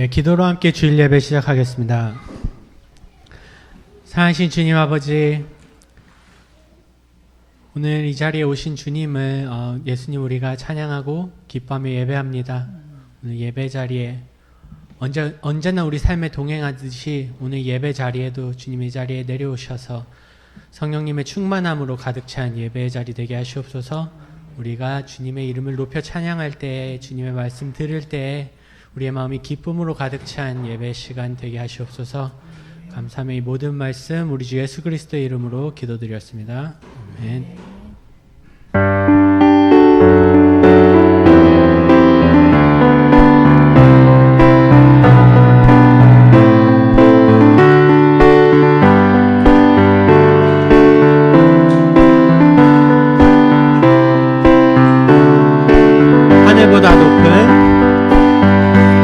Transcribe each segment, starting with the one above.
기도로 함께 주일 예배 시작하겠습니다. 사랑하신 주님 아버지, 오늘 이 자리에 오신 주님을 예수님 우리가 찬양하고 기뻐하며 예배합니다. 오늘 예배 자리에 언제나 우리 삶에 동행하듯이 오늘 예배 자리에도 주님의 자리에 내려오셔서 성령님의 충만함으로 가득 찬 예배의 자리 되게 하시옵소서. 우리가 주님의 이름을 높여 찬양할 때, 주님의 말씀 들을 때 우리의 마음이 기쁨으로 가득 찬 예배 시간 되게 하시옵소서. 감사하며 이 모든 말씀 우리 주 예수 그리스도의 이름으로 기도드렸습니다. 아멘.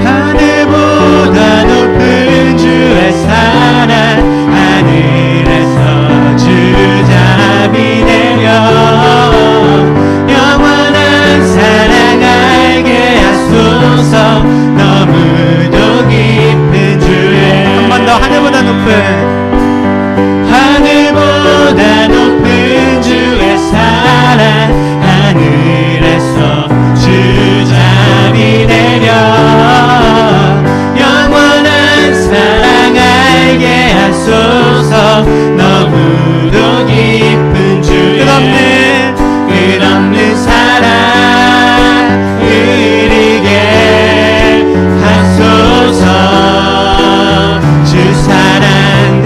하늘보다 높은 주의 사랑, 하늘에서 주 자비 내려 영원한 사랑 알게 하소서. 너무도 깊은 주의, 한 번 더 하늘보다 높은 주의 사랑, 하늘에서 주 자비 내려 영원한 사랑 알게 하소서. 너무도 깊은 주의 끝없는 사랑 흐리게 하소서. 주 사랑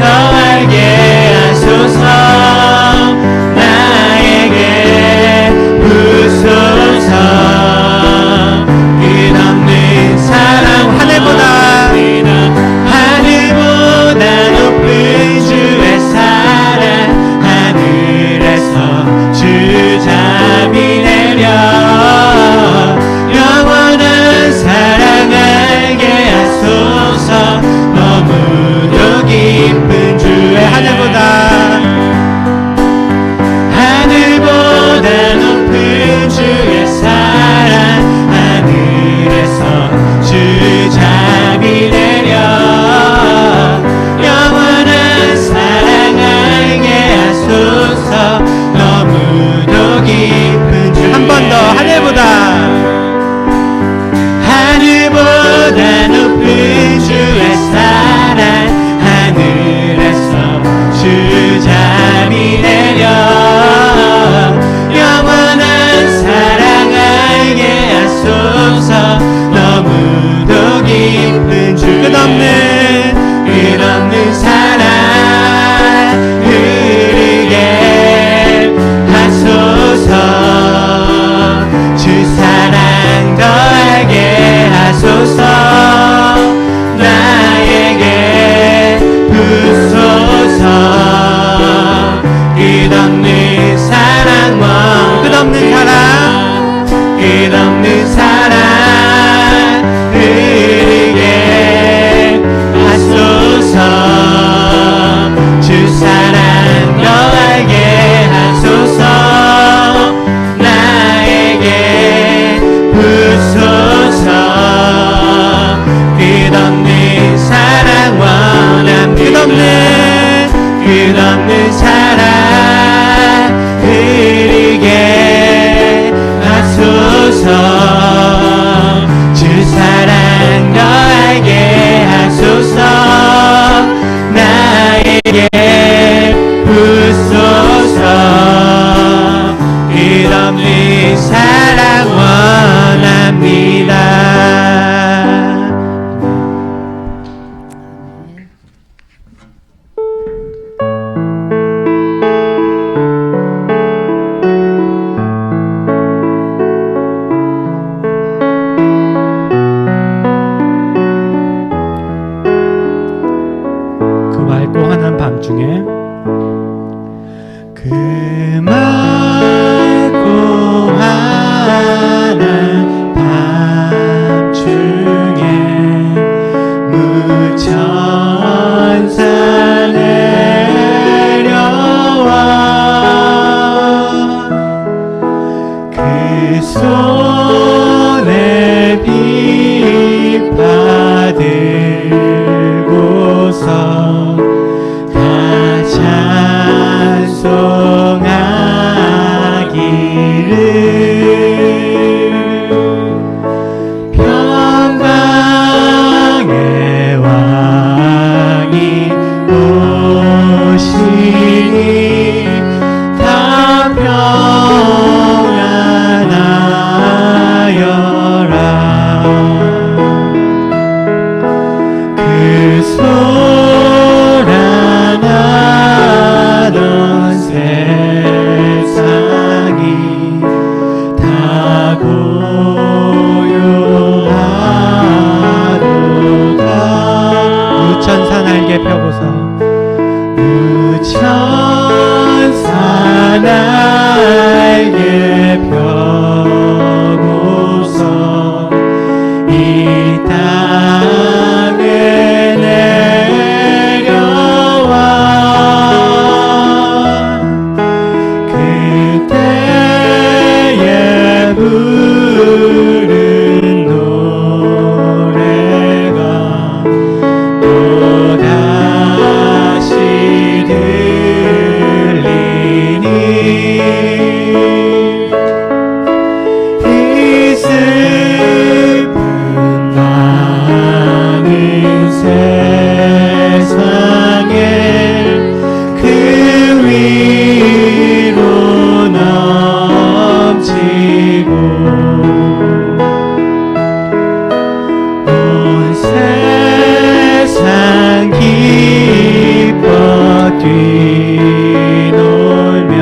뛰놀며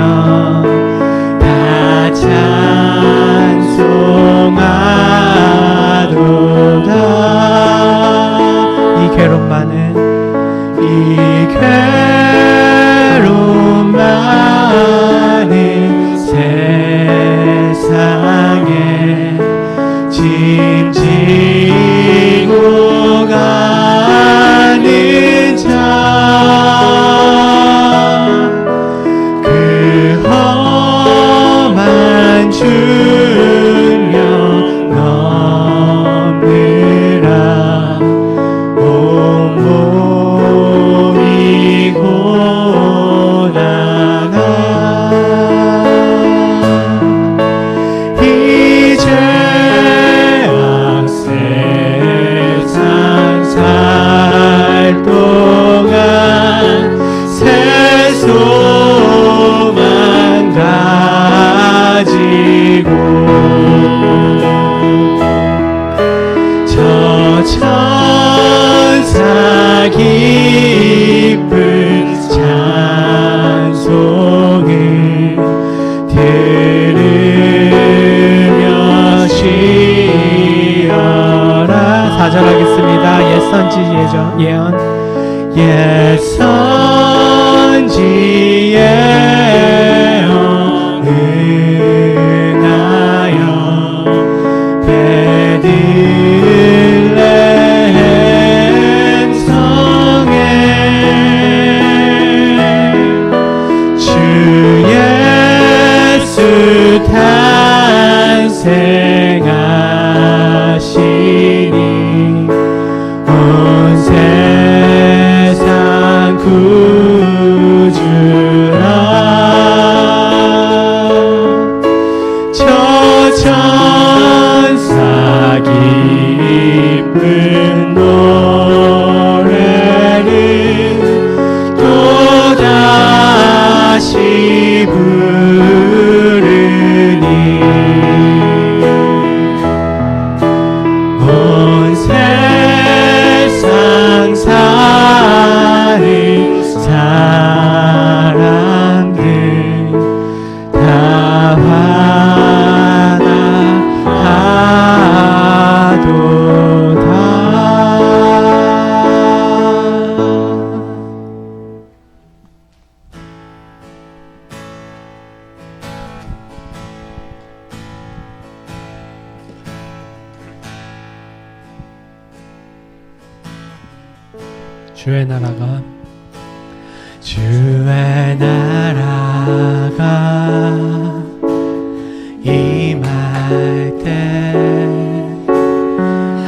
다 찬송하도다. 이 괴로움 많은 세상에 짐지고 가는 자, 그 험한 중력 넘느라 온몸이 고단하나 이제 세상 살 동안 새 소망 가지고 저 천사 기쁜 찬송을 들으며 쉬어라. 4절 하겠습니다. 옛선지 예언 옛선지 예언 응하여 베들레헴 성에 주 예수 탄생하시니 온 세상 구주라. 저 천사 기쁜 노래를 또다시 부르니 온 세상 사는 사람들 다 환호하도다. 주의 나라가 임할 때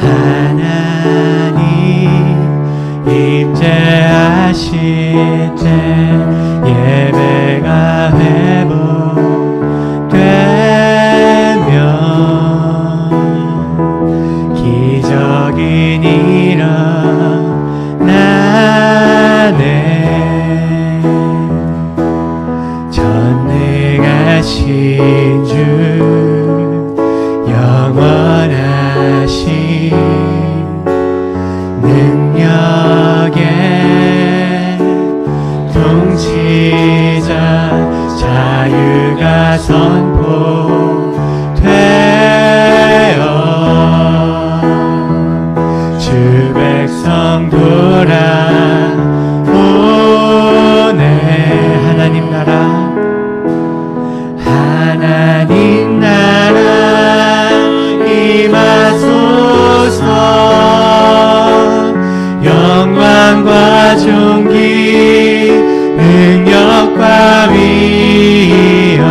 하나님 임재하실 때 예배가 회복되며 기적이 일어나네. 전능하신 주 영원하신 능력의 통치자 자유가 선포되어 주 백성 돌아오네. 하나님 나라 임하소서. 영광과 존귀 능력과 위엄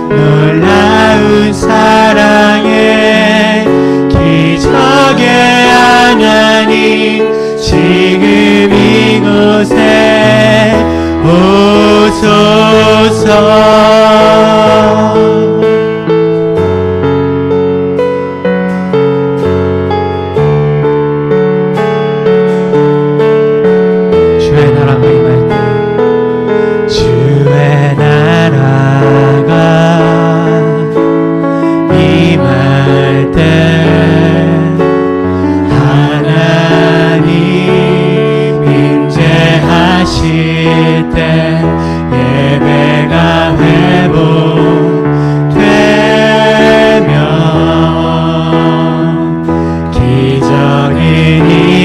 놀라운 사랑의 기적의 하나님 지금 이곳에 오소서. 기적이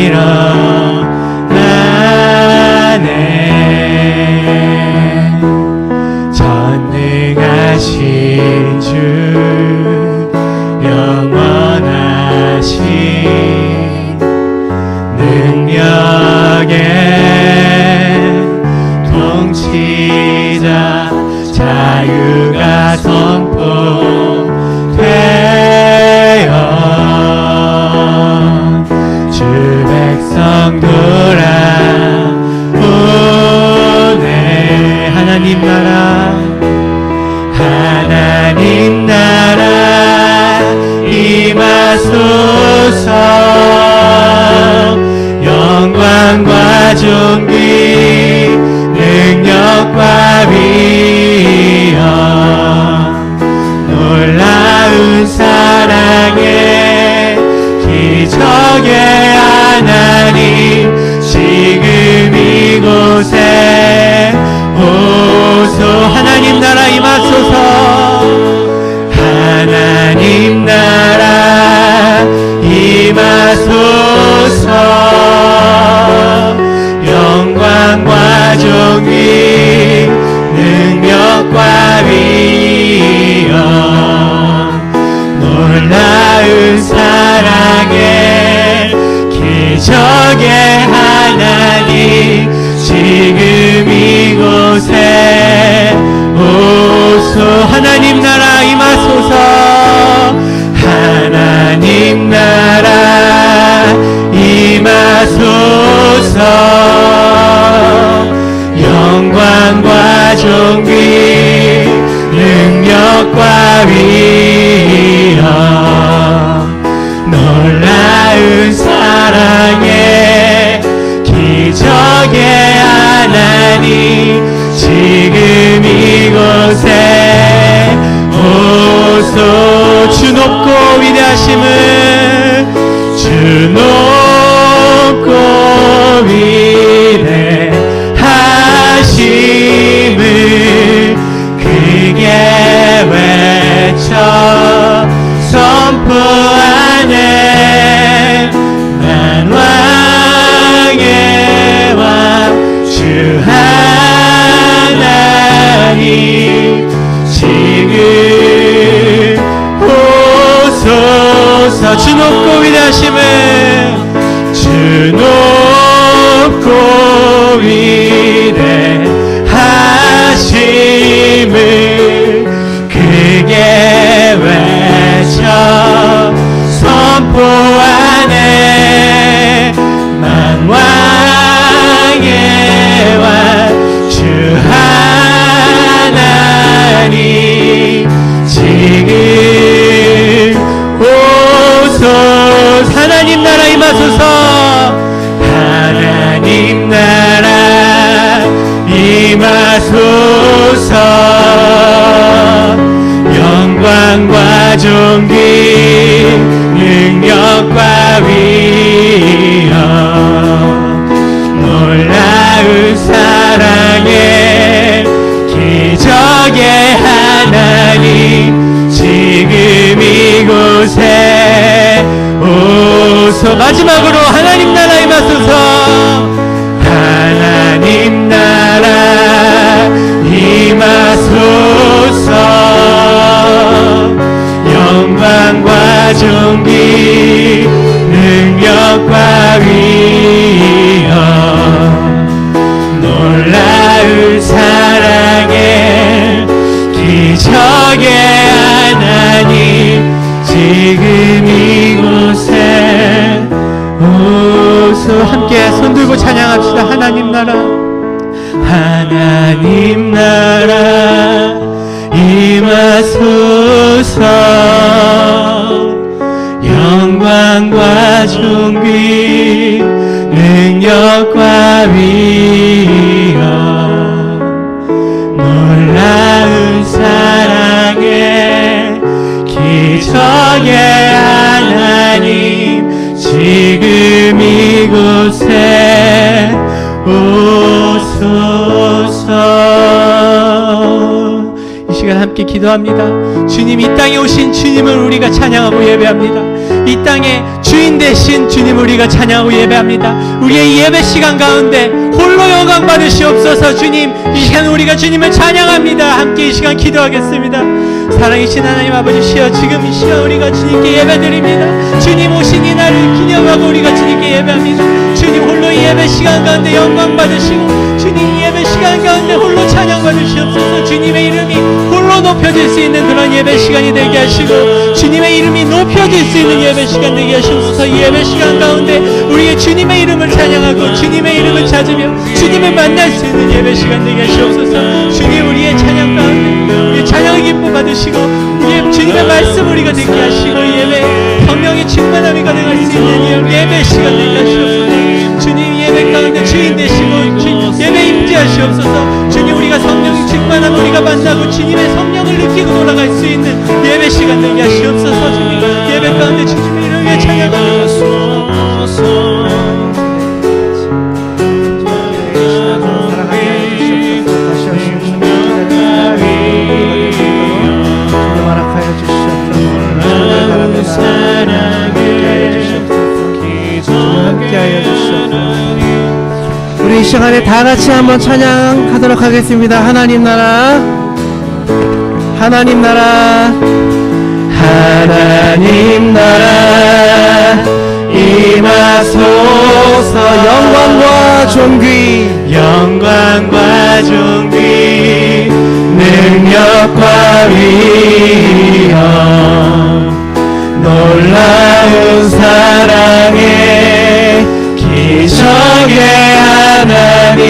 일어나네. 전능하신 주 영원하신 능력의 통치자 자유가 선포되어 주 백성 돌아오네. 하나님 나라 임하소서. 영광과 존귀 능력과 위엄 놀라운 사랑의 기적의 하나님 지금 이곳에 오소. 하나님 나라 임하소서. 하나님 나라 임하소서. 영광과 존귀 능력과 위엄 놀라운 사랑의 기적의 하나님 지금 이곳에 오소. 하나님 나라 임하소서. 하나님 나라 임하소서. 영광과 존귀 능력과 위엄 놀라운 사랑의 기적의 하나님 지금 이곳에 오소. 주 높고 위대하심을 주 높고 위대하심을 크게 외쳐 선포하네. 만왕의 왕 주 하나님 지금 오소서. 주 높고 위대하심을 주 높고 위대하심을 크게 외쳐 선포하네. 만왕의 왕 주 하나님 지금 오소서. 하나님 나라 임하소서. 하나님 나라 임하소서. 영광과 존귀 능력과 위엄 놀라운 사랑의 기적의 하나님 지금 이곳에 오소. 마지막으로 하나님 나라 임하소서. 하나님 나라 임하소서. 영광과 존귀 능력과 위엄 놀라운 사랑의 기적의 하나님 지금 이곳에 오소. 함께 손들고 찬양합시다. 하나님 나라 하나님 나라 임하소서. 영광과 존귀 능력과 위엄 놀라운 사랑의 기적의 하나님 지금 이곳에 오소서. 이 시간 함께 이렇게 기도합니다. 주님, 이 땅에 오신 주님을 우리가 찬양하고 예배합니다. 이 땅에 주인 되신 주님을 우리가 찬양하고 예배합니다. 우리의 예배 시간 가운데 홀로 영광 받으시옵소서. 주님, 이 시간 우리가 주님을 찬양합니다. 함께 이 시간 기도하겠습니다. 사랑이신 하나님 아버지시여, 지금 이 시간 우리가 주님께 예배드립니다. 주님 오신 이 날을 기념하고 우리가 주님께 예배합니다. 주님, 홀로 이 예배 시간 가운데 영광 받으시고 주님 예배 시간 가운데 홀로 찬양 받으시옵소서. 주님의 이름이 홀로 높여질 수 있는 그런 예배 시간이 되게 하시고 주님의 이름이 높여질 수 있는 예배 시간 되게 하시옵소서. 이 예배 시간 가운데 우리의 주님의 이름을 찬양하고 주님의 이름을 찾으며 주님을 만날 수 있는 예배 시간 되게 하시옵소서. 주님, 우리의 찬양 가운데 우리의 찬양의 기쁨 받으시고 우리의 주님의 말씀 우리가 듣게 하시고 예배 성령의 충만함이 가능할 수 있는 예배 시간 되게 하시옵소서. 주님, 예배 가운데 주인 되시고 예배 임재하시옵소서. 주님, 우리가 성령의 충만함 우리가 만나고 주님의 성령을 느끼고 돌아갈 수 있는 예배 시간 되게 하시옵소서. 주님, 예배 가운데 주님의 이름에 찬양하옵소서. 우리 이 시간에 다 같이 한번 찬양하도록 하겠습니다. 하나님 나라, 하나님 나라, 하나님 나라 임하소서. 영광과 존귀, 영광과 존귀, 능력과 위엄, 놀라운 사랑에 기적의 하나님,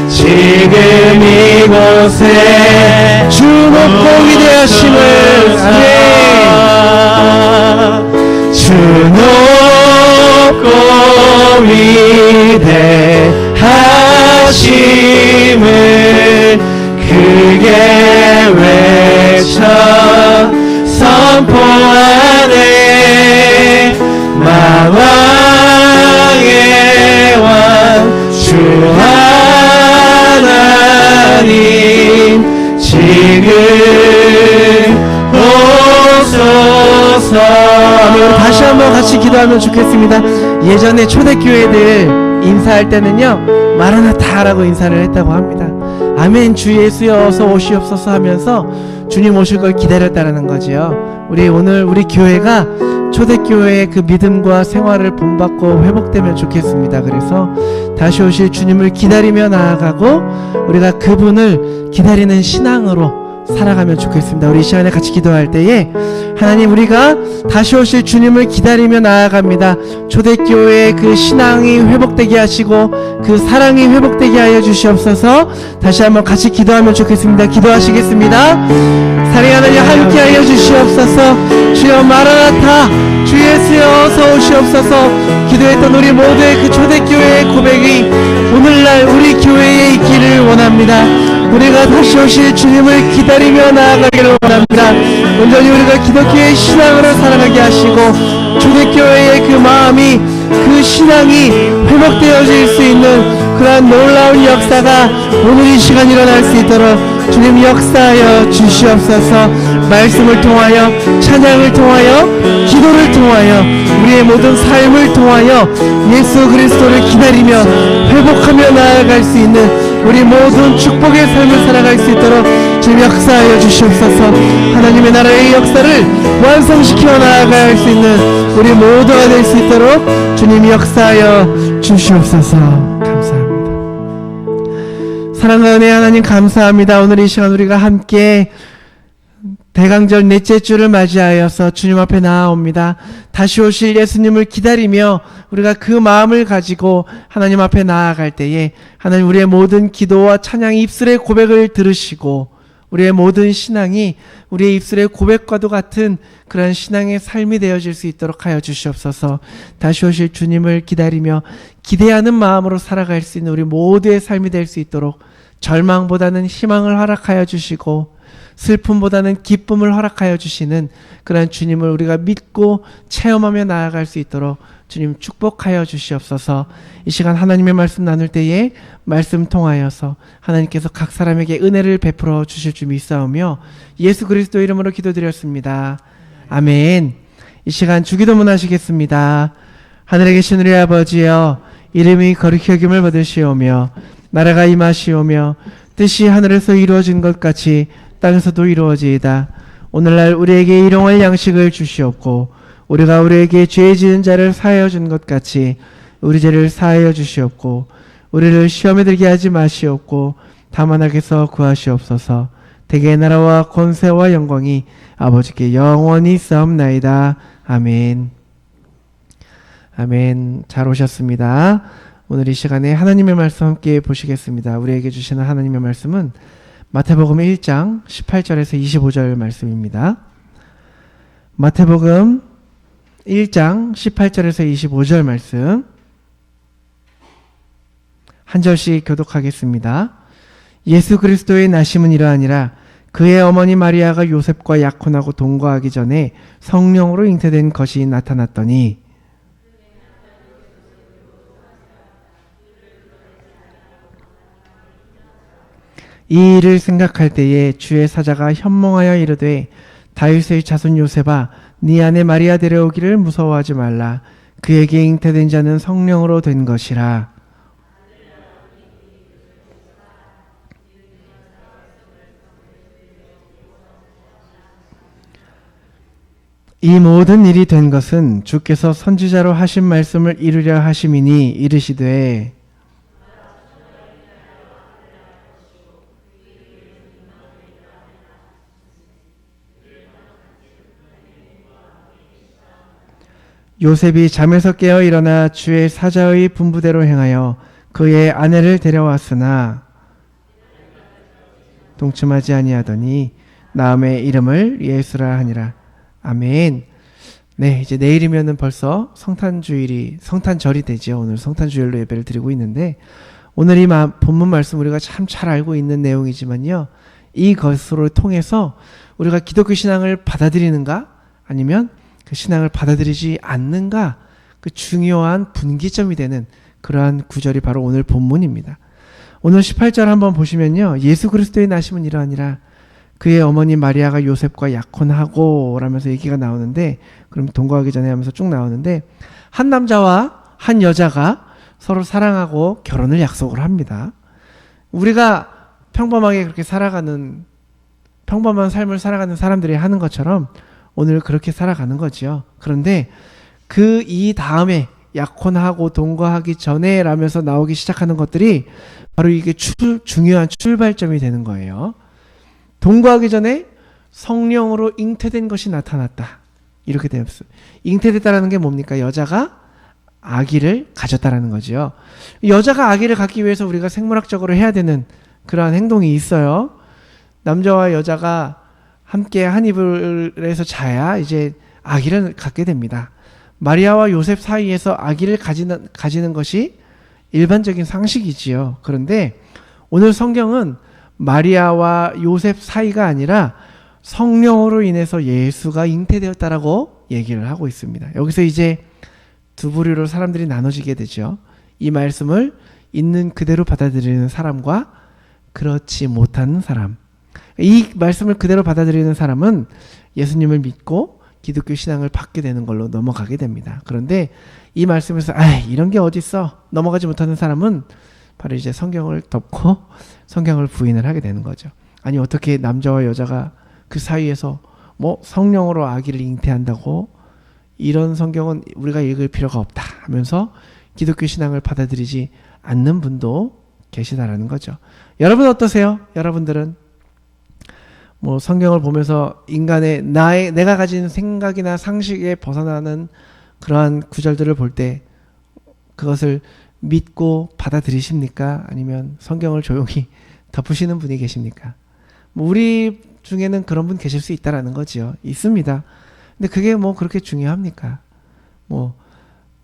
지금 이곳에 주 높고 위대하심을, 주 높고 위대하심을 크게 외쳐 선포하네. 만왕의 왕 주 하나님, 지금 오소서. 다시 한번 같이 기도하면 좋겠습니다. 예전에 초대교회들 인사할 때는요, 마라나타라고 인사를 했다고 합니다. 아멘, 주 예수여 어서 오시옵소서 하면서 주님 오실 걸 기다렸다는 거지요. 오늘 우리 교회가 초대교회의 그 믿음과 생활을 본받고 회복되면 좋겠습니다. 그래서 다시 오실 주님을 기다리며 나아가고 우리가 그분을 기다리는 신앙으로 살아가면 좋겠습니다. 우리 이 시간에 같이 기도할 때에 하나님, 우리가 다시 오실 주님을 기다리며 나아갑니다. 초대교회의 그 신앙이 회복되게 하시고 그 사랑이 회복되게 하여 주시옵소서. 다시 한번 같이 기도하면 좋겠습니다. 기도하시겠습니다. 사랑의 하나님, 함께 하여 주시옵소서. 주여 마라나타, 주 예수여 어서 오시옵소서. 기도했던 우리 모두의 그 초대교회의 고백이 오늘날 우리 교회에 있기를 원합니다. 우리가 다시 오실 주님을 기다리며 나아가기를 원합니다. 온전히 우리가 기독교의 신앙으로 살아가게 하시고 초대교회의 그 마음이, 그 신앙이 회복되어질 수 있는 그러한 놀라운 역사가 오늘 이 시간 일어날 수 있도록 주님 역사하여 주시옵소서. 말씀을 통하여, 찬양을 통하여, 기도를 통하여, 우리의 모든 삶을 통하여 예수 그리스도를 기다리며 회복하며 나아갈 수 있는 우리 모든 축복의 삶을 살아갈 수 있도록 주님 역사하여 주시옵소서. 하나님의 나라의 역사를 완성시켜 나아갈 수 있는 우리 모두가 될 수 있도록 주님 역사하여 주시옵소서. 감사합니다. 사랑과 은혜 하나님 감사합니다. 오늘 이 시간 우리가 함께 대강절 넷째 주를 맞이하여서 주님 앞에 나아옵니다. 다시 오실 예수님을 기다리며 우리가 그 마음을 가지고 하나님 앞에 나아갈 때에 하나님, 우리의 모든 기도와 찬양이 입술의 고백을 들으시고 우리의 모든 신앙이 우리의 입술의 고백과도 같은 그런 신앙의 삶이 되어질 수 있도록 하여 주시옵소서. 다시 오실 주님을 기다리며 기대하는 마음으로 살아갈 수 있는 우리 모두의 삶이 될 수 있도록 절망보다는 희망을 허락하여 주시고 슬픔보다는 기쁨을 허락하여 주시는 그런 주님을 우리가 믿고 체험하며 나아갈 수 있도록 주님 축복하여 주시옵소서. 이 시간 하나님의 말씀 나눌 때에 말씀 통하여서 하나님께서 각 사람에게 은혜를 베풀어 주실 줄 믿사오며 예수 그리스도 이름으로 기도드렸습니다. 아멘. 이 시간 주기도문 하시겠습니다. 하늘에 계신 우리 아버지여, 이름이 거룩히 여김을 받으시오며 나라가 임하시오며 뜻이 하늘에서 이루어진 것 같이 땅에서도 이루어지이다. 오늘날 우리에게 일용할 양식을 주시옵고 우리가 우리에게 죄 지은 자를 사하여 준 것 같이 우리 죄를 사하여 주시옵고 우리를 시험에 들게 하지 마시옵고 다만 악에서 구하시옵소서. 대개의 나라와 권세와 영광이 아버지께 영원히 있사옵나이다. 아멘. 아멘. 잘 오셨습니다. 오늘 이 시간에 하나님의 말씀 함께 보시겠습니다. 우리에게 주시는 하나님의 말씀은 마태복음 1장 18절에서 25절 말씀입니다. 마태복음 1장 18절에서 25절 말씀 한 절씩 교독하겠습니다. 예수 그리스도의 나심은 이러하니라. 그의 어머니 마리아가 요셉과 약혼하고 동거하기 전에 성령으로 잉태된 것이 나타났더니 이 일을 생각할 때에 주의 사자가 현몽하여 이르되 다윗의 자손 요셉아, 네 아내 마리아 데려오기를 무서워하지 말라. 그에게 잉태된 자는 성령으로 된 것이라. 이 모든 일이 된 것은 주께서 선지자로 하신 말씀을 이루려 하심이니 이르시되 요셉이 잠에서 깨어 일어나 주의 사자의 분부대로 행하여 그의 아내를 데려왔으나 동침하지 아니하더니 나음의 이름을 예수라 하니라. 아멘. 네, 이제 내일이면은 벌써 성탄절이 되죠. 오늘 성탄주일로 예배를 드리고 있는데 오늘 이 본문 말씀 우리가 참 잘 알고 있는 내용이지만요. 이것으로 통해서 우리가 기독교 신앙을 받아들이는가 아니면 그 신앙을 받아들이지 않는가, 그 중요한 분기점이 되는 그러한 구절이 바로 오늘 본문입니다. 오늘 18절 한번 보시면요. 예수 그리스도의 나심은 이러하니라. 그의 어머니 마리아가 요셉과 약혼하고 라면서 얘기가 나오는데, 그럼 동거하기 전에 하면서 쭉 나오는데, 한 남자와 한 여자가 서로 사랑하고 결혼을 약속을 합니다. 우리가 평범하게 그렇게 평범한 삶을 살아가는 사람들이 하는 것처럼 오늘 그렇게 살아가는 거지요. 그런데 이 다음에 약혼하고 동거하기 전에 라면서 나오기 시작하는 것들이 바로 이게 중요한 출발점이 되는 거예요. 동거하기 전에 성령으로 잉태된 것이 나타났다. 이렇게 되었어요. 잉태됐다라는 게 뭡니까? 여자가 아기를 가졌다라는 거죠. 여자가 아기를 갖기 위해서 우리가 생물학적으로 해야 되는 그러한 행동이 있어요. 남자와 여자가 함께 한 이불에서 자야 이제 아기를 갖게 됩니다. 마리아와 요셉 사이에서 아기를 가지는 것이 일반적인 상식이지요. 그런데 오늘 성경은 마리아와 요셉 사이가 아니라 성령으로 인해서 예수가 잉태되었다라고 얘기를 하고 있습니다. 여기서 이제 두 부류로 사람들이 나눠지게 되죠. 이 말씀을 있는 그대로 받아들이는 사람과 그렇지 못한 사람. 이 말씀을 그대로 받아들이는 사람은 예수님을 믿고 기독교 신앙을 받게 되는 걸로 넘어가게 됩니다. 그런데 이 말씀에서 이런 게 어딨어 넘어가지 못하는 사람은 바로 이제 성경을 덮고 성경을 부인을 하게 되는 거죠. 아니 어떻게 남자와 여자가 그 사이에서 뭐 성령으로 아기를 잉태한다고, 이런 성경은 우리가 읽을 필요가 없다 하면서 기독교 신앙을 받아들이지 않는 분도 계시다라는 거죠. 여러분 어떠세요? 여러분들은 뭐 성경을 보면서 내가 가진 생각이나 상식에 벗어나는 그러한 구절들을 볼 때 그것을 믿고 받아들이십니까? 아니면 성경을 조용히 덮으시는 분이 계십니까? 뭐 우리 중에는 그런 분 계실 수 있다라는 거지요. 있습니다. 근데 그게 뭐 그렇게 중요합니까? 뭐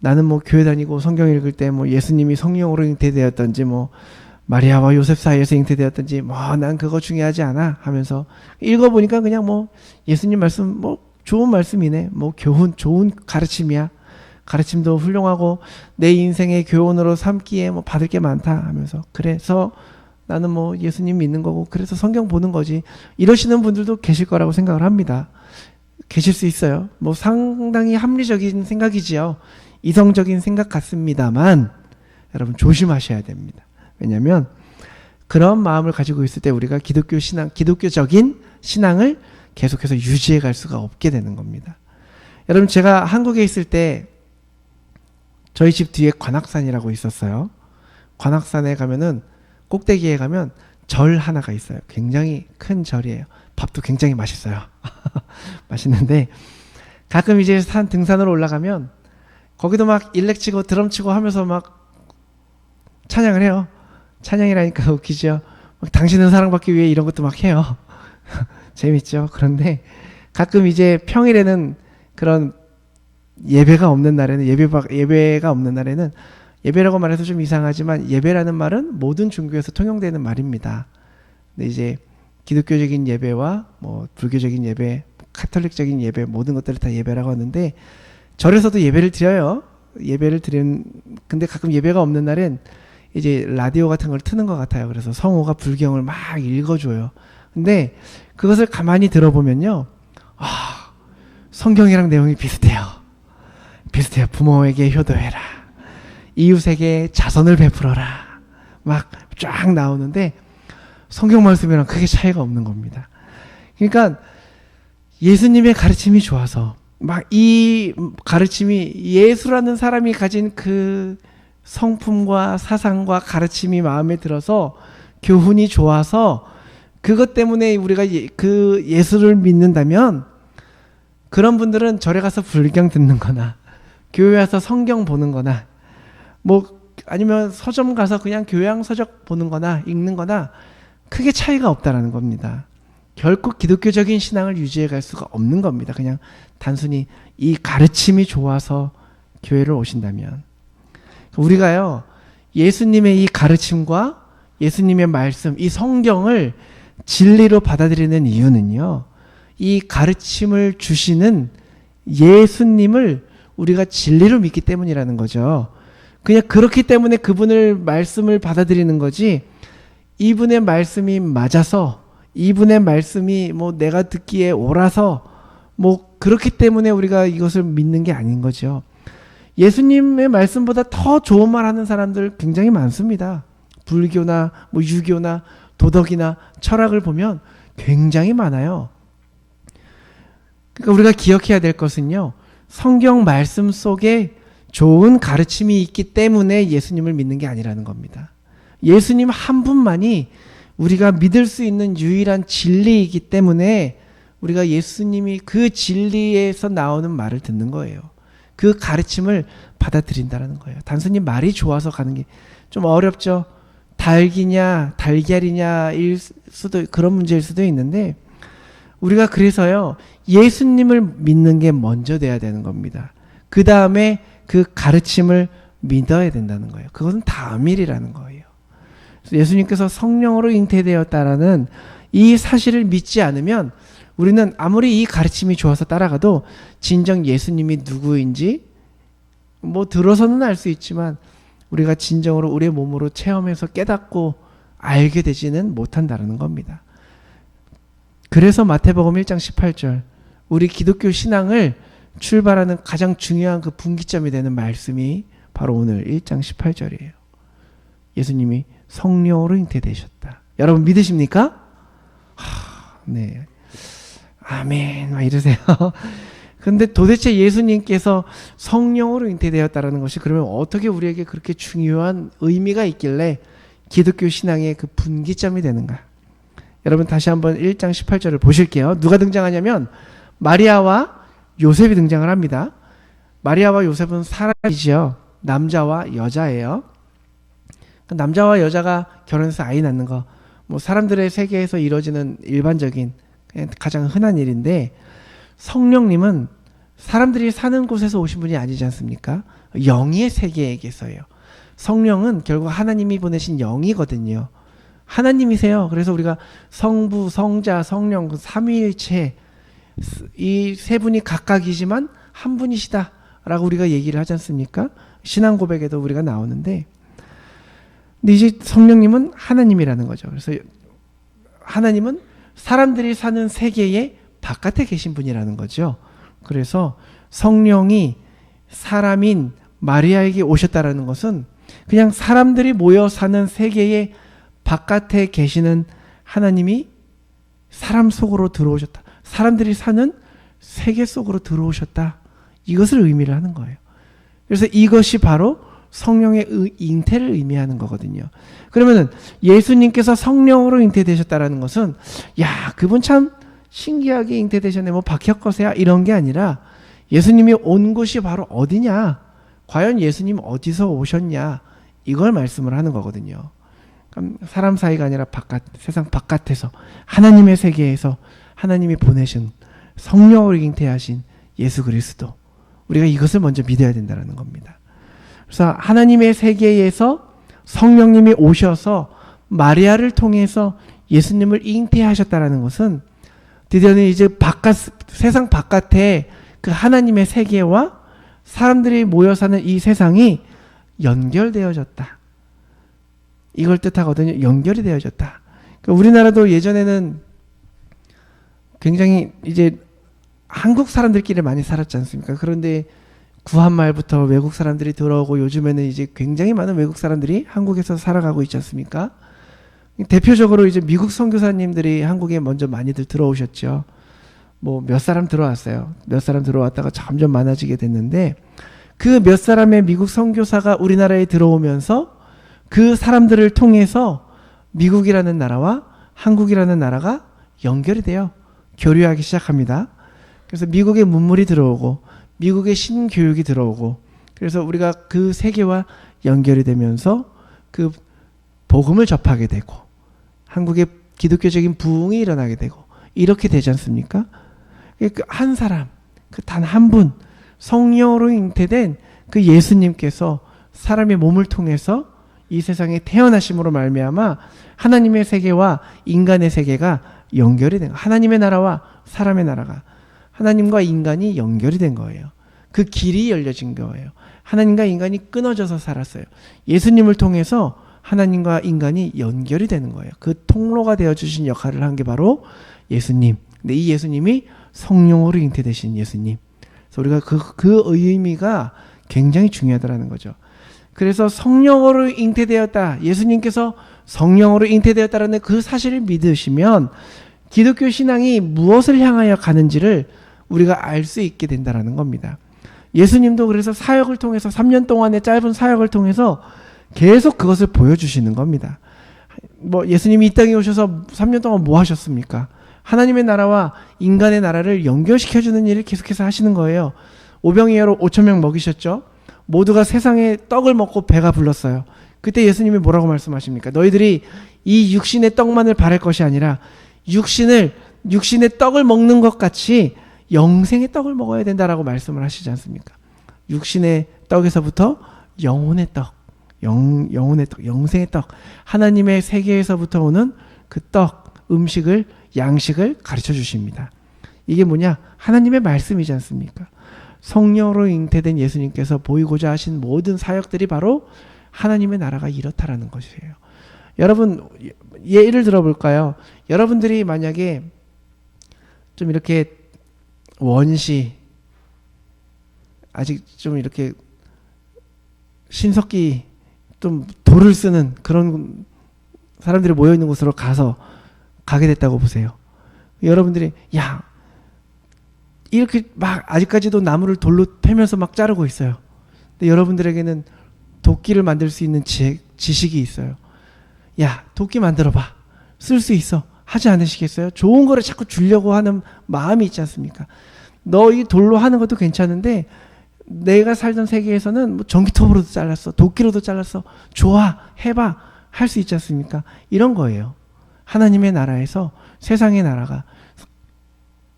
나는 뭐 교회 다니고 성경 읽을 때 뭐 예수님이 성령으로 잉태되었던지 뭐 마리아와 요셉 사이에서 잉태되었던지 뭐 난 그거 중요하지 않아 하면서 읽어보니까 그냥 뭐 예수님 말씀 뭐 좋은 말씀이네, 뭐 좋은 가르침이야. 가르침도 훌륭하고 내 인생의 교훈으로 삼기에 뭐 받을 게 많다 하면서 그래서 나는 뭐 예수님 믿는 거고 그래서 성경 보는 거지 이러시는 분들도 계실 거라고 생각을 합니다. 계실 수 있어요. 뭐 상당히 합리적인 생각이지요. 이성적인 생각 같습니다만 여러분 조심하셔야 됩니다. 왜냐하면 그런 마음을 가지고 있을 때 우리가 기독교적인 신앙을 계속해서 유지해 갈 수가 없게 되는 겁니다. 여러분 제가 한국에 있을 때 저희 집 뒤에 관악산이라고 있었어요. 관악산에 가면은 꼭대기에 가면 절 하나가 있어요. 굉장히 큰 절이에요. 밥도 굉장히 맛있어요. 맛있는데 가끔 이제 산 등산으로 올라가면 거기도 막 일렉 치고 드럼 치고 하면서 막 찬양을 해요. 찬양이라니까 웃기죠. 막 당신은 사랑받기 위해 이런 것도 막 해요. 재밌죠. 그런데 가끔 이제 평일에는 그런 예배가 없는 날에는 예배가 없는 날에는 예배라고 말해서 좀 이상하지만 예배라는 말은 모든 종교에서 통용되는 말입니다. 근데 이제 기독교적인 예배와 뭐 불교적인 예배, 카톨릭적인 예배 모든 것들을 다 예배라고 하는데 절에서도 예배를 드려요. 근데 가끔 예배가 없는 날엔 이제 라디오 같은 걸 트는 것 같아요. 그래서 성우가 불경을 막 읽어줘요. 근데 그것을 가만히 들어보면요. 성경이랑 내용이 비슷해요. 부모에게 효도해라. 이웃에게 자선을 베풀어라. 막 쫙 나오는데 성경 말씀이랑 크게 차이가 없는 겁니다. 그러니까 예수님의 가르침이 좋아서 막 이 가르침이 예수라는 사람이 가진 그 성품과 사상과 가르침이 마음에 들어서 교훈이 좋아서 그것 때문에 우리가 그 예수를 믿는다면 그런 분들은 절에 가서 불경 듣는 거나 교회 와서 성경 보는 거나 뭐 아니면 서점 가서 그냥 교양 서적 보는 거나 읽는 거나 크게 차이가 없다라는 겁니다. 결코 기독교적인 신앙을 유지해 갈 수가 없는 겁니다. 그냥 단순히 이 가르침이 좋아서 교회를 오신다면 우리가요 예수님의 이 가르침과 예수님의 말씀 이 성경을 진리로 받아들이는 이유는요 이 가르침을 주시는 예수님을 우리가 진리로 믿기 때문이라는 거죠. 그냥 그렇기 때문에 그분을 말씀을 받아들이는 거지 이분의 말씀이 맞아서 이분의 말씀이 뭐 내가 듣기에 옳아서 뭐 그렇기 때문에 우리가 이것을 믿는 게 아닌 거죠. 예수님의 말씀보다 더 좋은 말 하는 사람들 굉장히 많습니다. 불교나 뭐 유교나 도덕이나 철학을 보면 굉장히 많아요. 그러니까 우리가 기억해야 될 것은요. 성경 말씀 속에 좋은 가르침이 있기 때문에 예수님을 믿는 게 아니라는 겁니다. 예수님 한 분만이 우리가 믿을 수 있는 유일한 진리이기 때문에 우리가 예수님이 그 진리에서 나오는 말을 듣는 거예요. 그 가르침을 받아들인다는 거예요. 단순히 말이 좋아서 가는 게 좀 어렵죠. 닭이냐 달걀이냐일 수도 그런 문제일 수도 있는데 우리가 그래서요 예수님을 믿는 게 먼저 돼야 되는 겁니다. 그 다음에 그 가르침을 믿어야 된다는 거예요. 그것은 다음 일이라는 거예요. 예수님께서 성령으로 잉태되었다라는 이 사실을 믿지 않으면 우리는 아무리 이 가르침이 좋아서 따라가도 진정 예수님이 누구인지 뭐 들어서는 알 수 있지만 우리가 진정으로 우리의 몸으로 체험해서 깨닫고 알게 되지는 못한다는 겁니다. 그래서 마태복음 1장 18절 우리 기독교 신앙을 출발하는 가장 중요한 그 분기점이 되는 말씀이 바로 오늘 1장 18절이에요. 예수님이 성령으로 잉태되셨다. 여러분 믿으십니까? 네. 아멘. 막 이러세요. 근데 도대체 예수님께서 성령으로 잉태되었다라는 것이 그러면 어떻게 우리에게 그렇게 중요한 의미가 있길래 기독교 신앙의 그 분기점이 되는가? 여러분 다시 한번 1장 18절을 보실게요. 누가 등장하냐면 마리아와 요셉이 등장을 합니다. 마리아와 요셉은 사람이지요. 남자와 여자예요. 남자와 여자가 결혼해서 아이 낳는 거, 뭐 사람들의 세계에서 이루어지는 일반적인 가장 흔한 일인데 성령님은 사람들이 사는 곳에서 오신 분이 아니지 않습니까? 영의 세계에게서요. 성령은 결국 하나님이 보내신 영이거든요. 하나님이세요. 그래서 우리가 성부, 성자, 성령, 삼위일체 이 세 분이 각각이지만 한 분이시다 라고 우리가 얘기를 하지 않습니까? 신앙 고백에도 우리가 나오는데, 근데 이제 성령님은 하나님이라는 거죠. 그래서 하나님은 사람들이 사는 세계의 바깥에 계신 분이라는 거죠. 그래서 성령이 사람인 마리아에게 오셨다라는 것은 그냥 사람들이 모여 사는 세계의 바깥에 계시는 하나님이 사람 속으로 들어오셨다. 사람들이 사는 세계 속으로 들어오셨다. 이것을 의미를 하는 거예요. 그래서 이것이 바로 성령의 잉태를 의미하는 거거든요. 그러면은 예수님께서 성령으로 잉태되셨다라는 것은 야, 그분 참 신기하게 잉태되셨네. 뭐 박혁거세야 이런 게 아니라 예수님이 온 곳이 바로 어디냐? 과연 예수님 어디서 오셨냐? 이걸 말씀을 하는 거거든요. 그러니까 사람 사이가 아니라 세상 바깥에서 하나님의 세계에서 하나님이 보내신 성령으로 잉태하신 예수 그리스도. 우리가 이것을 먼저 믿어야 된다는 겁니다. 그래서 하나님의 세계에서 성령님이 오셔서 마리아를 통해서 예수님을 잉태하셨다라는 것은 드디어는 이제 세상 바깥에 그 하나님의 세계와 사람들이 모여 사는 이 세상이 연결되어졌다. 이걸 뜻하거든요. 연결이 되어졌다. 그러니까 우리나라도 예전에는 굉장히 이제 한국 사람들끼리 많이 살았지 않습니까? 그런데 구한말부터 외국 사람들이 들어오고 요즘에는 이제 굉장히 많은 외국 사람들이 한국에서 살아가고 있지 않습니까? 대표적으로 이제 미국 선교사님들이 한국에 먼저 많이들 들어오셨죠. 뭐 몇 사람 들어왔어요. 몇 사람 들어왔다가 점점 많아지게 됐는데 그 몇 사람의 미국 선교사가 우리나라에 들어오면서 그 사람들을 통해서 미국이라는 나라와 한국이라는 나라가 연결이 돼요. 교류하기 시작합니다. 그래서 미국의 문물이 들어오고 미국의 신교육이 들어오고 그래서 우리가 그 세계와 연결이 되면서 그 복음을 접하게 되고 한국의 기독교적인 부흥이 일어나게 되고 이렇게 되지 않습니까? 한 사람, 그 단 한 분, 성령으로 잉태된 그 예수님께서 사람의 몸을 통해서 이 세상에 태어나심으로 말미암아 하나님의 세계와 인간의 세계가 연결이 된 거예요. 하나님의 나라와 사람의 나라가 하나님과 인간이 연결이 된 거예요. 그 길이 열려진 거예요. 하나님과 인간이 끊어져서 살았어요. 예수님을 통해서 하나님과 인간이 연결이 되는 거예요. 그 통로가 되어주신 역할을 한 게 바로 예수님. 근데 이 예수님이 성령으로 잉태되신 예수님. 그래서 우리가 그 의미가 굉장히 중요하다는 거죠. 그래서 성령으로 잉태되었다. 예수님께서 성령으로 잉태되었다는 그 사실을 믿으시면 기독교 신앙이 무엇을 향하여 가는지를 우리가 알 수 있게 된다는 겁니다. 예수님도 그래서 사역을 통해서 3년 동안의 짧은 사역을 통해서 계속 그것을 보여주시는 겁니다. 뭐 예수님이 이 땅에 오셔서 3년 동안 뭐 하셨습니까? 하나님의 나라와 인간의 나라를 연결시켜주는 일을 계속해서 하시는 거예요. 오병이어로 5,000명 먹이셨죠. 모두가 세상에 떡을 먹고 배가 불렀어요. 그때 예수님이 뭐라고 말씀하십니까? 너희들이 이 육신의 떡만을 바랄 것이 아니라 육신의 떡을 먹는 것 같이 영생의 떡을 먹어야 된다라고 말씀을 하시지 않습니까? 육신의 떡에서부터 영혼의 떡, 영혼의 떡, 영생의 떡, 하나님의 세계에서부터 오는 그 떡, 음식을, 양식을 가르쳐 주십니다. 이게 뭐냐? 하나님의 말씀이지 않습니까? 성령으로 잉태된 예수님께서 보이고자 하신 모든 사역들이 바로 하나님의 나라가 이렇다라는 것이에요. 여러분, 예를 들어볼까요? 여러분들이 만약에 좀 이렇게 원시, 아직 좀 이렇게 신석기 좀 돌을 쓰는 그런 사람들이 모여있는 곳으로 가게 됐다고 보세요. 여러분들이 야 이렇게 막 아직까지도 나무를 돌로 패면서 막 자르고 있어요. 근데 여러분들에게는 도끼를 만들 수 있는 지식이 있어요. 야, 도끼 만들어봐. 쓸 수 있어. 하지 않으시겠어요? 좋은 거를 자꾸 주려고 하는 마음이 있지 않습니까? 너 이 돌로 하는 것도 괜찮은데 내가 살던 세계에서는 뭐 전기톱으로도 잘랐어. 도끼로도 잘랐어. 좋아. 해봐. 할 수 있지 않습니까? 이런 거예요. 하나님의 나라에서 세상의 나라가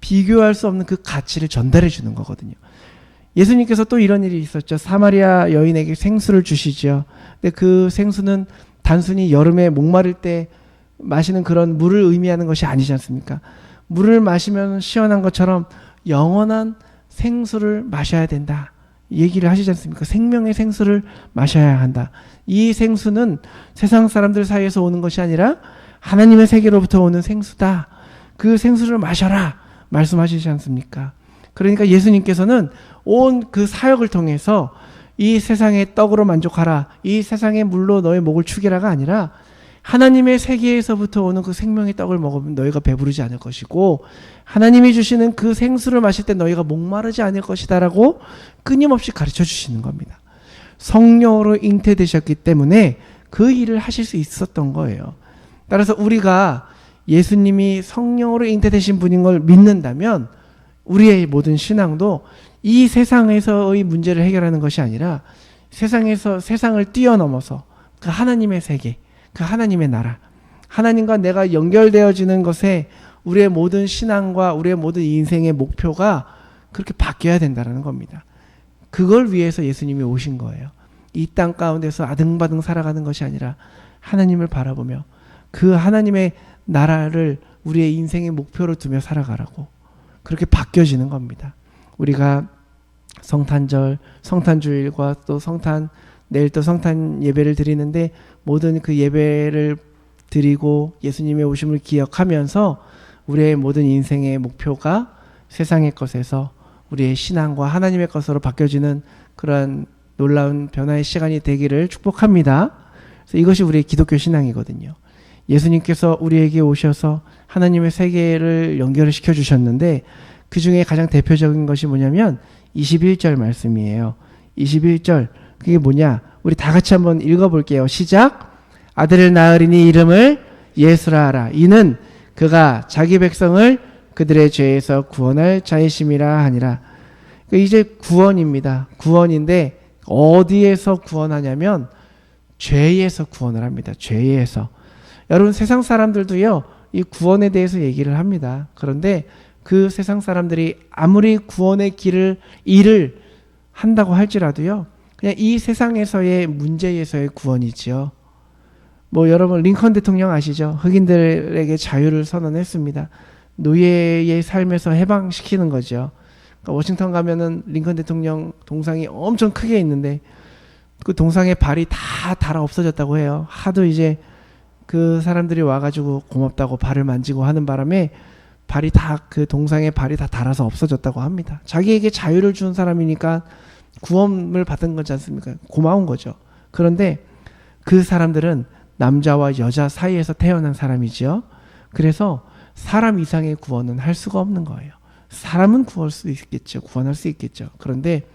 비교할 수 없는 그 가치를 전달해 주는 거거든요. 예수님께서 또 이런 일이 있었죠. 사마리아 여인에게 생수를 주시죠. 근데 그 생수는 단순히 여름에 목마를 때 마시는 그런 물을 의미하는 것이 아니지 않습니까? 물을 마시면 시원한 것처럼 영원한 생수를 마셔야 된다. 얘기를 하시지 않습니까? 생명의 생수를 마셔야 한다. 이 생수는 세상 사람들 사이에서 오는 것이 아니라 하나님의 세계로부터 오는 생수다. 그 생수를 마셔라 말씀하시지 않습니까? 그러니까 예수님께서는 온 그 사역을 통해서 이 세상의 떡으로 만족하라, 이 세상의 물로 너의 목을 축이라가 아니라 하나님의 세계에서부터 오는 그 생명의 떡을 먹으면 너희가 배부르지 않을 것이고 하나님이 주시는 그 생수를 마실 때 너희가 목마르지 않을 것이다라고 끊임없이 가르쳐 주시는 겁니다. 성령으로 잉태되셨기 때문에 그 일을 하실 수 있었던 거예요. 따라서 우리가 예수님이 성령으로 잉태되신 분인 걸 믿는다면 우리의 모든 신앙도 이 세상에서의 문제를 해결하는 것이 아니라 세상에서 세상을 뛰어넘어서 그 하나님의 세계, 그 하나님의 나라, 하나님과 내가 연결되어지는 것에 우리의 모든 신앙과 우리의 모든 인생의 목표가 그렇게 바뀌어야 된다는 겁니다. 그걸 위해서 예수님이 오신 거예요. 이 땅 가운데서 아등바등 살아가는 것이 아니라 하나님을 바라보며 그 하나님의 나라를 우리의 인생의 목표로 두며 살아가라고 그렇게 바뀌어지는 겁니다. 우리가 성탄절, 성탄주일과 또 내일 또 성탄 예배를 드리는데 모든 그 예배를 드리고 예수님의 오심을 기억하면서 우리의 모든 인생의 목표가 세상의 것에서 우리의 신앙과 하나님의 것으로 바뀌어지는 그러한 놀라운 변화의 시간이 되기를 축복합니다. 그래서 이것이 우리의 기독교 신앙이거든요. 예수님께서 우리에게 오셔서 하나님의 세계를 연결을 시켜주셨는데 그 중에 가장 대표적인 것이 뭐냐면 21절 말씀이에요. 21절 그게 뭐냐? 우리 다 같이 한번 읽어볼게요. 시작. 아들을 낳으리니 이름을 예수라 하라. 이는 그가 자기 백성을 그들의 죄에서 구원할 자이심이라 하니라. 이제 구원입니다. 구원인데 어디에서 구원하냐면 죄에서 구원을 합니다. 죄에서. 여러분 세상 사람들도요. 이 구원에 대해서 얘기를 합니다. 그런데 그 세상 사람들이 아무리 구원의 일을 한다고 할지라도요. 그냥 이 세상에서의 문제에서의 구원이지요. 여러분 링컨 대통령 아시죠? 흑인들에게 자유를 선언했습니다. 노예의 삶에서 해방시키는 거죠. 그러니까 워싱턴 가면은 링컨 대통령 동상이 엄청 크게 있는데 그 동상의 발이 다 닳아 없어졌다고 해요. 하도 이제 그 사람들이 와가지고 고맙다고 발을 만지고 하는 바람에 그 동상의 발이 다 닳아서 없어졌다고 합니다. 자기에게 자유를 준 사람이니까 구원을 받은 거지 않습니까? 고마운 거죠. 그런데 그 사람들은 남자와 여자 사이에서 태어난 사람이지요. 그래서 사람 이상의 구원은 할 수가 없는 거예요. 사람은 구할 수 있겠죠. 구원할 수 있겠죠. 그런데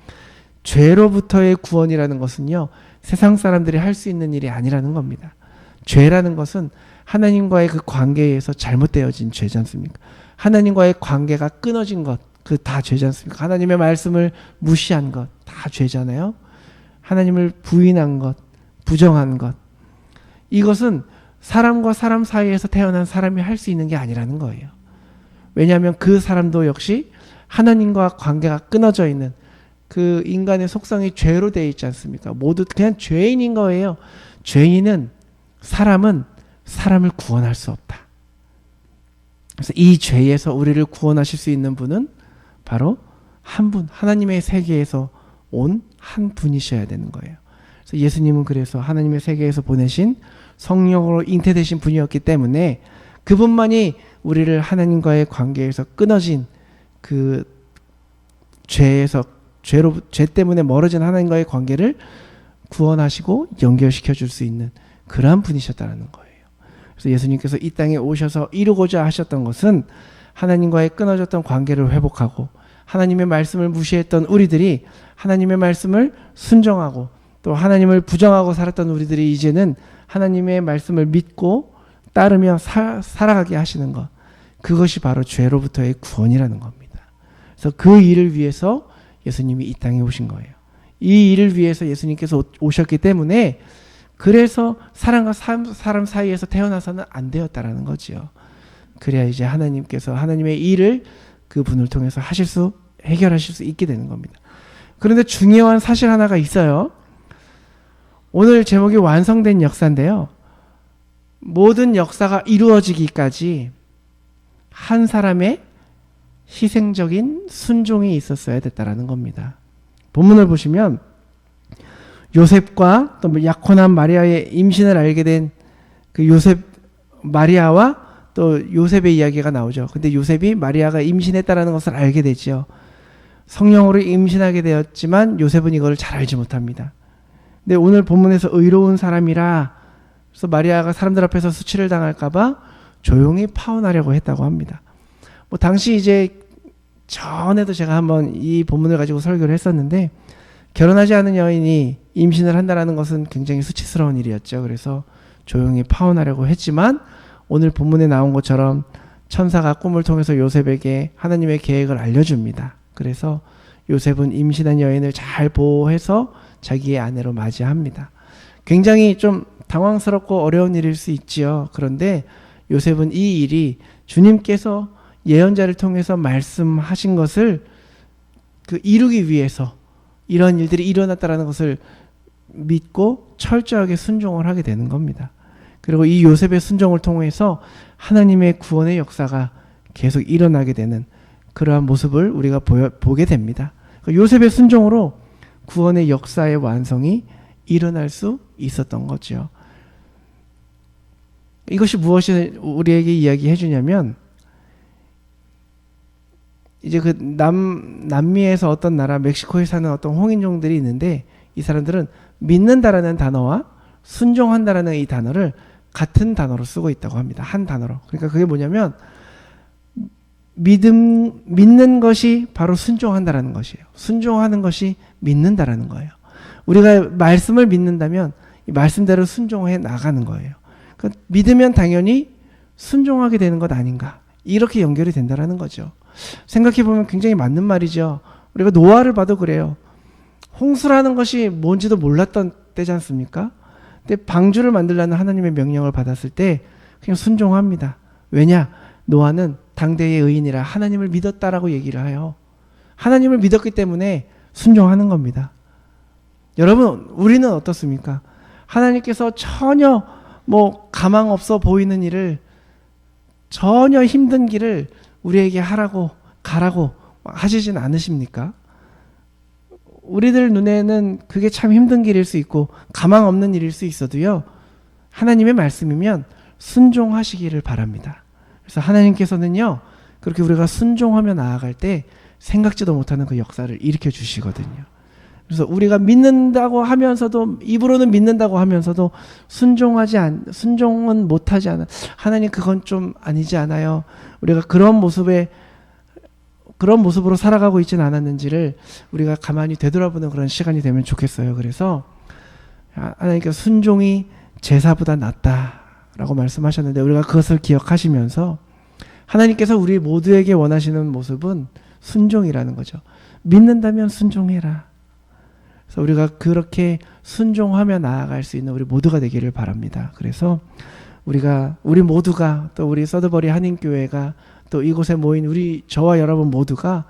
죄로부터의 구원이라는 것은요. 세상 사람들이 할 수 있는 일이 아니라는 겁니다. 죄라는 것은 하나님과의 그 관계에서 잘못되어진 죄지 않습니까? 하나님과의 관계가 끊어진 것, 그 다 죄지 않습니까? 하나님의 말씀을 무시한 것, 다 죄잖아요. 하나님을 부인한 것, 부정한 것. 이것은 사람과 사람 사이에서 태어난 사람이 할 수 있는 게 아니라는 거예요. 왜냐하면 그 사람도 역시 하나님과 관계가 끊어져 있는 그 인간의 속성이 죄로 되어 있지 않습니까? 모두 그냥 죄인인 거예요. 사람은 사람을 구원할 수 없다. 그래서 이 죄에서 우리를 구원하실 수 있는 분은 바로 한 분, 하나님의 세계에서 온 한 분이셔야 되는 거예요. 그래서 예수님은 그래서 하나님의 세계에서 보내신 성령으로 잉태되신 분이었기 때문에 그분만이 우리를 하나님과의 관계에서 끊어진 그 죄 때문에 멀어진 하나님과의 관계를 구원하시고 연결시켜 줄 수 있는 그러한 분이셨다는 거예요. 그래서 예수님께서 이 땅에 오셔서 이루고자 하셨던 것은 하나님과의 끊어졌던 관계를 회복하고 하나님의 말씀을 무시했던 우리들이 하나님의 말씀을 순종하고 또 하나님을 부정하고 살았던 우리들이 이제는 하나님의 말씀을 믿고 따르며 살아가게 하시는 것. 그것이 바로 죄로부터의 구원이라는 겁니다. 그래서 그 일을 위해서 예수님이 이 땅에 오신 거예요. 이 일을 위해서 예수님께서 오셨기 때문에 그래서 사람과 사람 사이에서 태어나서는 안 되었다라는 거지요. 그래야 이제 하나님께서 하나님의 일을 그분을 통해서 해결하실 수 있게 되는 겁니다. 그런데 중요한 사실 하나가 있어요. 오늘 제목이 완성된 역사인데요. 모든 역사가 이루어지기까지 한 사람의 희생적인 순종이 있었어야 됐다라는 겁니다. 본문을 보시면 요셉과 또 약혼한 마리아의 임신을 알게 된 그 요셉, 마리아와 또 요셉의 이야기가 나오죠. 근데 요셉이 마리아가 임신했다라는 것을 알게 되지요. 성령으로 임신하게 되었지만 요셉은 이걸 잘 알지 못합니다. 근데 오늘 본문에서 의로운 사람이라, 그래서 마리아가 사람들 앞에서 수치를 당할까봐 조용히 파혼하려고 했다고 합니다. 뭐 당시 이제 전에도 제가 한번 이 본문을 가지고 설교를 했었는데, 결혼하지 않은 여인이 임신을 한다는 것은 굉장히 수치스러운 일이었죠. 그래서 조용히 파혼하려고 했지만 오늘 본문에 나온 것처럼 천사가 꿈을 통해서 요셉에게 하나님의 계획을 알려줍니다. 그래서 요셉은 임신한 여인을 잘 보호해서 자기의 아내로 맞이합니다. 굉장히 좀 당황스럽고 어려운 일일 수 있지요. 그런데 요셉은 이 일이 주님께서 예언자를 통해서 말씀하신 것을 그 이루기 위해서 이런 일들이 일어났다라는 것을 믿고 철저하게 순종을 하게 되는 겁니다. 그리고 이 요셉의 순종을 통해서 하나님의 구원의 역사가 계속 일어나게 되는 그러한 모습을 우리가 보게 됩니다. 요셉의 순종으로 구원의 역사의 완성이 일어날 수 있었던 거죠. 이것이 무엇이 우리에게 이야기해 주냐면, 이제 그 남미에서 어떤 나라, 멕시코에 사는 어떤 홍인종들이 있는데, 이 사람들은 믿는다라는 단어와 순종한다라는 이 단어를 같은 단어로 쓰고 있다고 합니다. 한 단어로. 그러니까 그게 뭐냐면, 믿는 것이 바로 순종한다라는 것이에요. 순종하는 것이 믿는다라는 거예요. 우리가 말씀을 믿는다면 이 말씀대로 순종해 나가는 거예요. 그러니까 믿으면 당연히 순종하게 되는 것 아닌가, 이렇게 연결이 된다라는 거죠. 생각해보면 굉장히 맞는 말이죠. 우리가 노아를 봐도 그래요. 홍수라는 것이 뭔지도 몰랐던 때지 않습니까? 근데 방주를 만들라는 하나님의 명령을 받았을 때 그냥 순종합니다. 왜냐? 노아는 당대의 의인이라 하나님을 믿었다라고 얘기를 해요. 하나님을 믿었기 때문에 순종하는 겁니다. 여러분, 우리는 어떻습니까? 하나님께서 전혀 가망 없어 보이는 일을, 전혀 힘든 길을 우리에게 하라고 가라고 하시진 않으십니까? 우리들 눈에는 그게 참 힘든 길일 수 있고 가망 없는 일일 수 있어도요, 하나님의 말씀이면 순종하시기를 바랍니다. 그래서 하나님께서는요, 그렇게 우리가 순종하며 나아갈 때 생각지도 못하는 그 역사를 일으켜 주시거든요. 그래서 우리가 믿는다고 하면서도, 입으로는 믿는다고 하면서도 순종은 못하지 않아. 하나님, 그건 좀 아니지 않아요. 우리가 그런 모습으로 살아가고 있지는 않았는지를 우리가 가만히 되돌아보는 그런 시간이 되면 좋겠어요. 그래서 하나님께서 순종이 제사보다 낫다라고 말씀하셨는데, 우리가 그것을 기억하시면서 하나님께서 우리 모두에게 원하시는 모습은 순종이라는 거죠. 믿는다면 순종해라. 그래서 우리가 그렇게 순종하며 나아갈 수 있는 우리 모두가 되기를 바랍니다. 그래서 우리 모두가, 또 우리 서드버리 한인교회가, 또 이곳에 모인 저와 여러분 모두가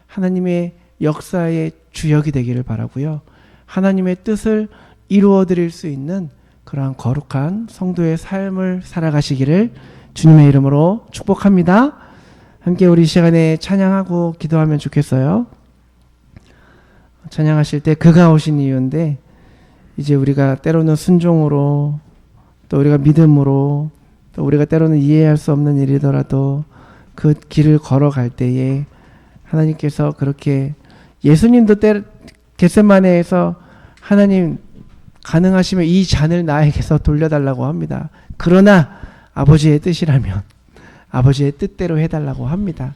하나님의 역사의 주역이 되기를 바라고요. 하나님의 뜻을 이루어 드릴 수 있는 그러한 거룩한 성도의 삶을 살아가시기를 주님의 이름으로 축복합니다. 함께 우리 시간에 찬양하고 기도하면 좋겠어요. 찬양하실 때 그가 오신 이유인데, 이제 우리가 때로는 순종으로, 또 우리가 믿음으로, 또 우리가 때로는 이해할 수 없는 일이더라도 그 길을 걸어갈 때에 하나님께서 그렇게, 예수님도 겟세마네에서 하나님 가능하시면 이 잔을 나에게서 돌려달라고 합니다. 그러나 아버지의 뜻이라면 아버지의 뜻대로 해달라고 합니다.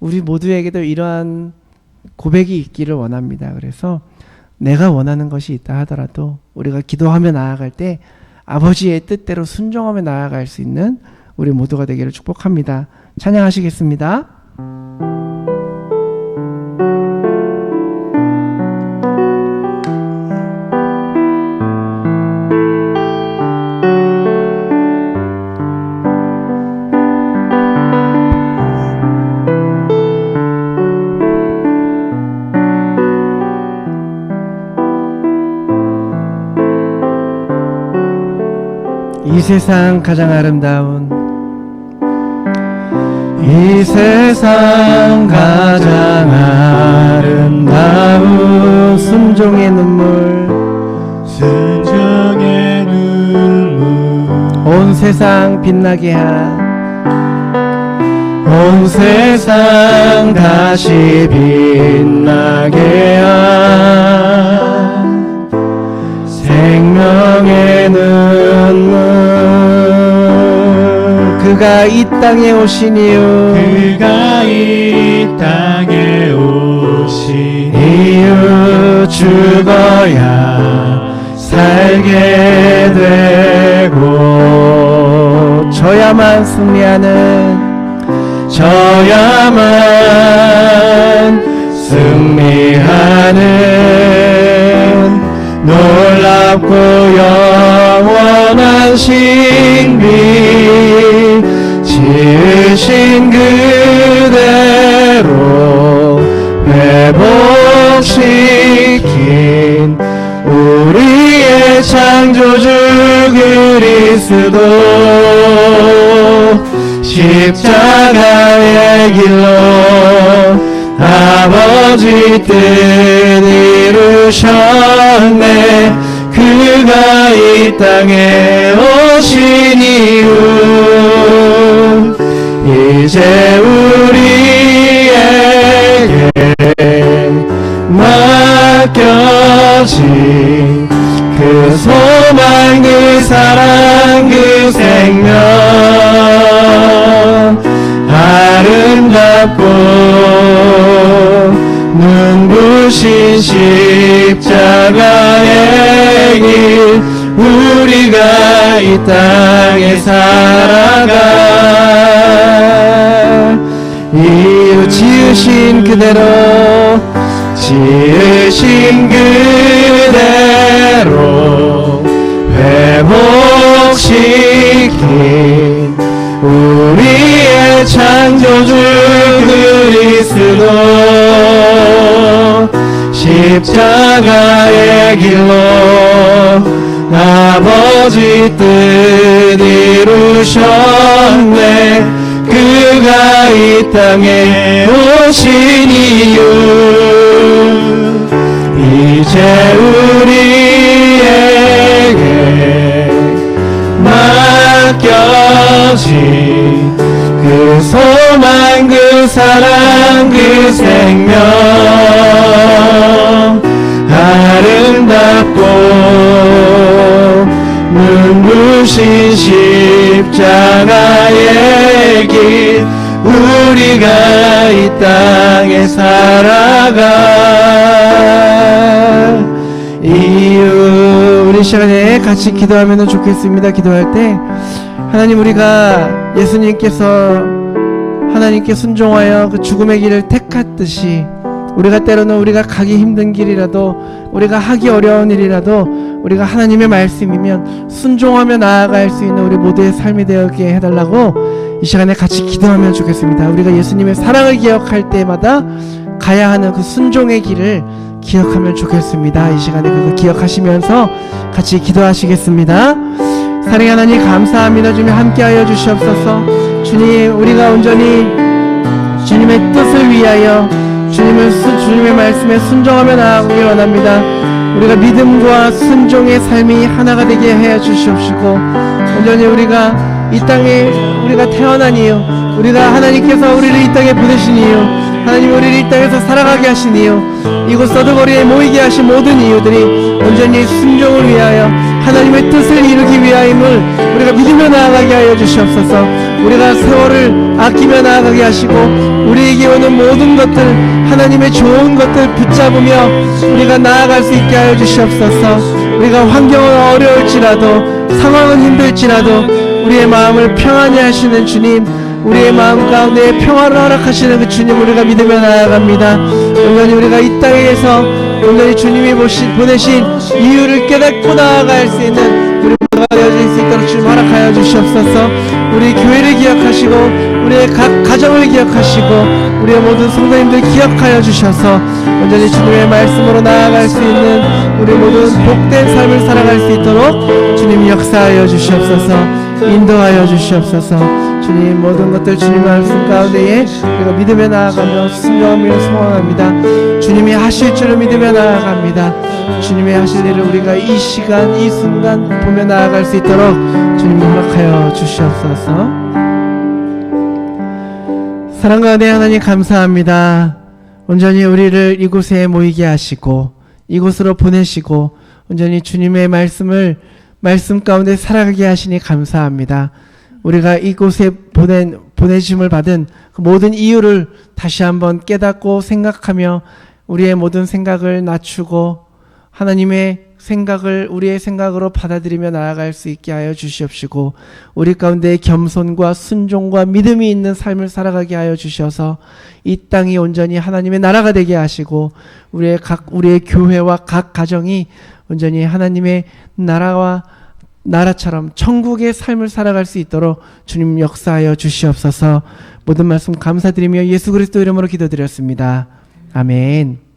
우리 모두에게도 이러한 고백이 있기를 원합니다. 그래서 내가 원하는 것이 있다 하더라도 우리가 기도하며 나아갈 때 아버지의 뜻대로 순종하며 나아갈 수 있는 우리 모두가 되기를 축복합니다. 찬양하시겠습니다. 이 세상 가장 아름다운 이 세상 가장 아름다운 순종의 눈물 순종의 눈물 온 세상 빛나게 온 세상 다시 빛나게 한 생명의 눈물 그가 이 땅에 오신 이유 그가 이 땅에 오신 이유 죽어야 살게 되고 저야만 승리하는 놀랍고 영원한 신비 지으신 그대로 회복시킨 우리의 창조주 그리스도 십자가의 길로 아버지 뜻 이루셨네 그가 이 땅에 오신 이후 이제 우리에게 맡겨진 그 소망 그 사랑 그 생명 아름답고 눈부신 십자가의 길 우리가 이 땅에 살아가 이유 지으신 그대로 회복시킨 우리의 창조주 그리스도 십자가의 길로 아버지 뜻 이루셨네 그가 이 땅에 오신 이유 이제 우리에게 맡겨진 그 소망 그 사랑 그 생명 아름답고 눈부신 십자가의 길 우리가 이 땅에 살아가 이유 우리 시간에 같이 기도하면 좋겠습니다. 기도할 때 하나님 우리가 예수님께서 하나님께 순종하여 그 죽음의 길을 택했듯이 우리가 때로는 우리가 가기 힘든 길이라도 우리가 하기 어려운 일이라도 우리가 하나님의 말씀이면 순종하며 나아갈 수 있는 우리 모두의 삶이 되게 해달라고 이 시간에 같이 기도하면 좋겠습니다. 우리가 예수님의 사랑을 기억할 때마다 가야 하는 그 순종의 길을 기억하면 좋겠습니다. 이 시간에 그거 기억하시면서 같이 기도하시겠습니다. 사랑의 하나님 감사합니다. 주님 함께하여 주시옵소서. 주님 우리가 온전히 주님의 뜻을 위하여 주님의 말씀에 순종하며 나아가기 원합니다. 우리가 믿음과 순종의 삶이 하나가 되게 해 주시옵시고 온전히 우리가 이 땅에 우리가 태어난 이유 우리가 하나님께서 우리를 이 땅에 보내신 이유 하나님 우리를 이 땅에서 살아가게 하신 이유 이곳 서드거리에 모이게 하신 모든 이유들이 온전히 순종을 위하여 하나님의 뜻을 이루기 위하임을 우리가 믿으며 나아가게 하여 주시옵소서. 우리가 세월을 아끼며 나아가게 하시고 우리에게 오는 모든 것들 하나님의 좋은 것들 붙잡으며 우리가 나아갈 수 있게 하여 주시옵소서. 우리가 환경은 어려울지라도 상황은 힘들지라도 우리의 마음을 평안히 하시는 주님 우리의 마음 가운데 평화를 허락하시는 그 주님 우리가 믿으며 나아갑니다. 온전히 우리가 이 땅에서 온전히 주님이 보내신 이유를 깨닫고 나아갈 수 있는 우리 모두가 되어질 수 있도록 주님 허락하여 주시옵소서. 우리 교회를 기억하시고 우리의 각 가정을 기억하시고 우리의 모든 성도님들 기억하여 주셔서 온전히 주님의 말씀으로 나아갈 수 있는 우리 모든 복된 삶을 살아갈 수 있도록 주님 역사하여 주시옵소서. 인도하여 주시옵소서. 주님, 모든 것들 주님의 말씀 가운데에 우리가 믿으며 나아가며 순종하며 소원합니다. 주님이 하실 줄을 믿으며 나아갑니다. 주님의 하실 일을 우리가 이 시간 이 순간 보며 나아갈 수 있도록 주님 허락하여 주시옵소서. 사랑과 은혜 하나님 감사합니다. 온전히 우리를 이곳에 모이게 하시고 이곳으로 보내시고 온전히 주님의 말씀 가운데 살아가게 하시니 감사합니다. 우리가 이곳에 보내심을 받은 그 모든 이유를 다시 한번 깨닫고 생각하며 우리의 모든 생각을 낮추고 하나님의 생각을 우리의 생각으로 받아들이며 나아갈 수 있게 하여 주시옵시고 우리 가운데 겸손과 순종과 믿음이 있는 삶을 살아가게 하여 주셔서 이 땅이 온전히 하나님의 나라가 되게 하시고 우리의 교회와 각 가정이 온전히 하나님의 나라처럼 천국의 삶을 살아갈 수 있도록 주님 역사하여 주시옵소서. 모든 말씀 감사드리며 예수 그리스도 이름으로 기도드렸습니다. 아멘.